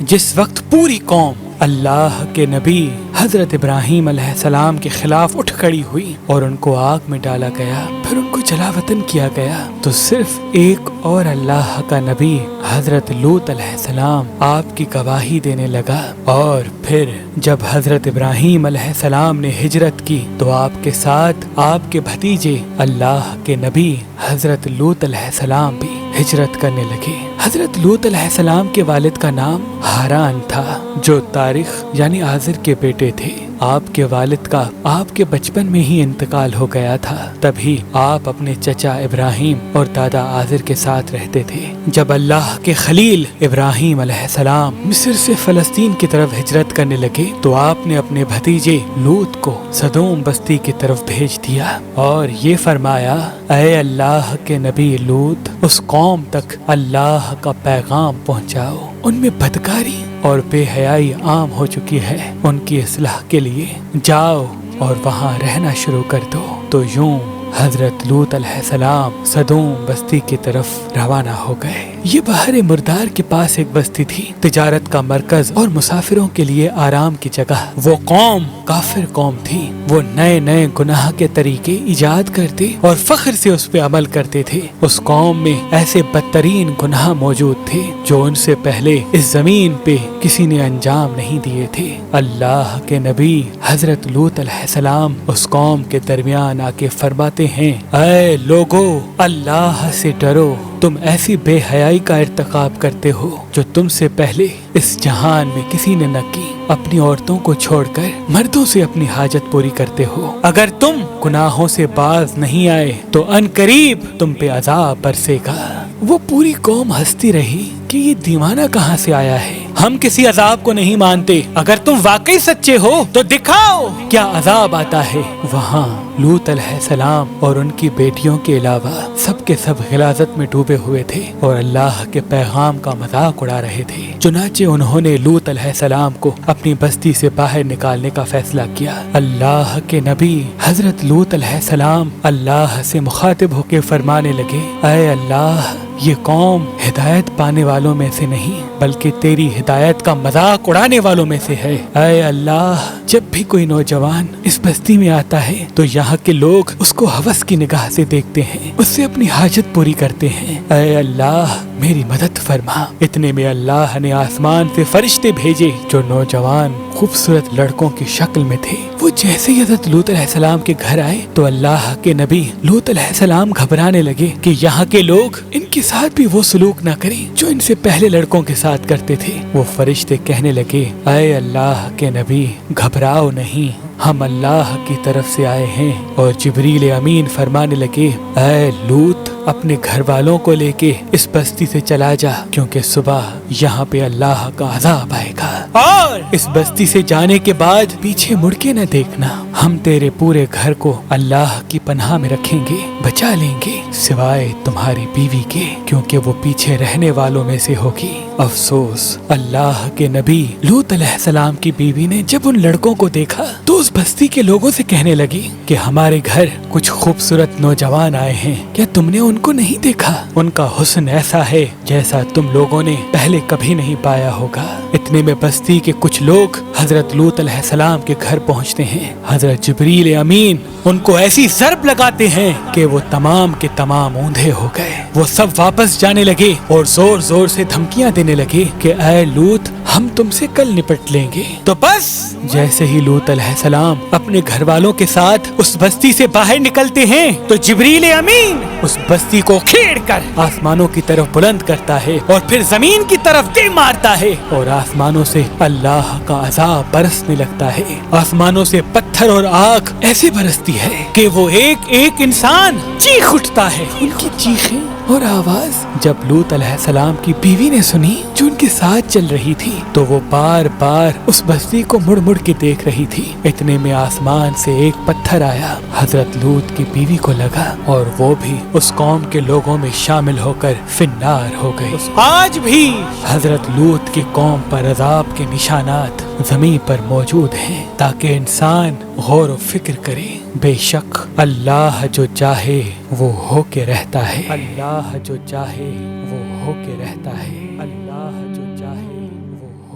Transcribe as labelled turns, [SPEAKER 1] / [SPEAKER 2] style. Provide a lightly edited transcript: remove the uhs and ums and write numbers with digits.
[SPEAKER 1] جس وقت پوری قوم اللہ کے نبی حضرت ابراہیم علیہ السلام کے خلاف اٹھ کھڑی ہوئی اور ان کو آگ میں ڈالا گیا، پھر ان کو جلا وطن کیا گیا، تو صرف ایک اور اللہ کا نبی حضرت لوط علیہ السلام آپ کی گواہی دینے لگا۔ اور پھر جب حضرت ابراہیم علیہ السلام نے ہجرت کی تو آپ کے ساتھ آپ کے بھتیجے اللہ کے نبی حضرت لوط علیہ السلام بھی ہجرت کرنے لگے۔ حضرت لوط علیہ السلام کے والد کا نام ہاران تھا، جو تاریخ یعنی آزر کے بیٹے تھے۔ آپ کے والد کا آپ کے بچپن میں ہی انتقال ہو گیا تھا، تبھی آپ اپنے چچا ابراہیم اور دادا آزر کے ساتھ رہتے تھے۔ جب اللہ کے خلیل ابراہیم علیہ السلام مصر سے فلسطین کی طرف ہجرت کرنے لگے تو آپ نے اپنے بھتیجے لوط کو سدوم بستی کی طرف بھیج دیا اور یہ فرمایا، اے اللہ کے نبی لوط، اس قوم تک اللہ کا پیغام پہنچاؤ، ان میں بدکاری اور بے حیائی عام ہو چکی ہے، ان کی اصلاح کے لیے جاؤ اور وہاں رہنا شروع کر دو۔ تو یوں حضرت لوط علیہ السلام سدوم بستی کی طرف روانہ ہو گئے۔ یہ بحر مردار کے پاس ایک بستی تھی، تجارت کا مرکز اور مسافروں کے لیے آرام کی جگہ۔ وہ قوم کافر قوم تھی، وہ نئے نئے گناہ کے طریقے ایجاد کرتے اور فخر سے اس پہ عمل کرتے تھے۔ اس قوم میں ایسے بدترین گناہ موجود تھے جو ان سے پہلے اس زمین پہ کسی نے انجام نہیں دیے تھے۔ اللہ کے نبی حضرت لوط علیہ السلام اس قوم کے درمیان آ کے فرماتے ہیں، اے لوگو، اللہ سے ڈرو، تم ایسی بے حیائی کا ارتکاب کرتے ہو جو تم سے پہلے اس جہان میں کسی نے نہ کی۔ اپنی عورتوں کو چھوڑ کر مردوں سے اپنی حاجت پوری کرتے ہو۔ اگر تم گناہوں سے باز نہیں آئے تو ان قریب تم پہ عذاب برسے گا۔ وہ پوری قوم ہنستی رہی کہ یہ دیوانہ کہاں سے آیا ہے، ہم کسی عذاب کو نہیں مانتے، اگر تم واقعی سچے ہو تو دکھاؤ کیا عذاب آتا ہے۔ وہاں لوط علیہ السلام اور ان کی بیٹیوں کے علاوہ سب کے سب غلاظت میں ڈوبے ہوئے تھے اور اللہ کے پیغام کا مذاق اڑا رہے تھے۔ چنانچہ انہوں نے لوط علیہ السلام کو اپنی بستی سے باہر نکالنے کا فیصلہ کیا۔ اللہ کے نبی حضرت لوط علیہ السلام اللہ سے مخاطب ہو کے فرمانے لگے، اے اللہ، یہ قوم ہدایت پانے والوں میں سے نہیں بلکہ تیری ہدایت کا مذاق اڑانے والوں میں سے ہے۔ اے اللہ، جب بھی کوئی نوجوان اس بستی میں آتا ہے تو یہاں کے لوگ اس کو ہوس کی نگاہ سے دیکھتے ہیں، اس سے اپنی حاجت پوری کرتے ہیں۔ اے اللہ، میری مدد فرما۔ اتنے میں اللہ نے آسمان سے فرشتے بھیجے جو نوجوان خوبصورت لڑکوں کی شکل میں تھے۔ وہ جیسے ہی حضرت لوط علیہ السلام کے گھر آئے تو اللہ کے نبی لوط علیہ السلام گھبرانے لگے کہ یہاں کے لوگ ان کے ساتھ بھی وہ سلوک نہ کریں جو ان سے پہلے لڑکوں کے ساتھ کرتے تھے۔ وہ فرشتے کہنے لگے، اے اللہ کے نبی، گھبراؤ نہیں، ہم اللہ کی طرف سے آئے ہیں۔ اور جبریل امین فرمانے لگے، اے لوط، اپنے گھر والوں کو لے کے اس بستی سے چلا جا، کیونکہ صبح یہاں پہ اللہ کا عذاب آئے گا، اور اس بستی سے جانے کے بعد پیچھے مڑ کے نہ دیکھنا۔ ہم تیرے پورے گھر کو اللہ کی پناہ میں رکھیں گے، بچا لیں گے، سوائے تمہاری بیوی کے، کیونکہ وہ پیچھے رہنے والوں میں سے ہوگی۔ افسوس، اللہ کے نبی لوط علیہ السلام کی بیوی نے جب ان لڑکوں کو دیکھا تو اس بستی کے لوگوں سے کہنے لگی کہ ہمارے گھر کچھ خوبصورت نوجوان آئے ہیں، کیا تم نے ان کو نہیں دیکھا؟ ان کا حسن ایسا ہے جیسا تم لوگوں نے پہلے کبھی نہیں پایا ہوگا۔ اتنے میں بستی کے کچھ لوگ حضرت لوط علیہ السلام کے گھر پہنچتے ہیں۔ حضرت جبریل امین ان کو ایسی ضرب لگاتے ہیں کہ وہ تمام کے تمام اوندھے ہو گئے۔ وہ سب واپس جانے لگے اور زور زور سے دھمکیاں دینے لگے کہ اے لوط، ہم تم سے کل نپٹ لیں گے۔ تو بس جیسے ہی لوط علیہ السلام اپنے گھر والوں کے ساتھ اس بستی سے باہر نکلتے ہیں تو جبریل امین اس بستی کو کھیڑ کر آسمانوں کی طرف بلند کرتا ہے اور پھر زمین کی طرف دے مارتا ہے اور آسمانوں سے اللہ کا عذاب برسنے لگتا ہے۔ آسمانوں سے پتھر اور آگ ایسے برستی ہے کہ وہ ایک ایک انسان چیخ اٹھتا ہے۔ ان کی چیخیں اور آواز جب لوط علیہ السلام کی بیوی نے سنی جو ان کے ساتھ چل رہی تھی تو وہ بار بار اس بستی کو مڑ مڑ کے دیکھ رہی تھی۔ اتنے میں آسمان سے ایک پتھر آیا، حضرت لوط کی بیوی کو لگا اور وہ بھی اس قوم کے لوگوں میں شامل ہو کر فنار ہو گئی۔ آج بھی حضرت لوط کی قوم پر عذاب کے نشانات زمین پر موجود ہیں تاکہ انسان غور و فکر کرے۔ بے شک اللہ جو چاہے وہ ہو کے رہتا ہے، اللہ جو چاہے وہ ہو کے رہتا ہے، اللہ جو چاہے وہ ہو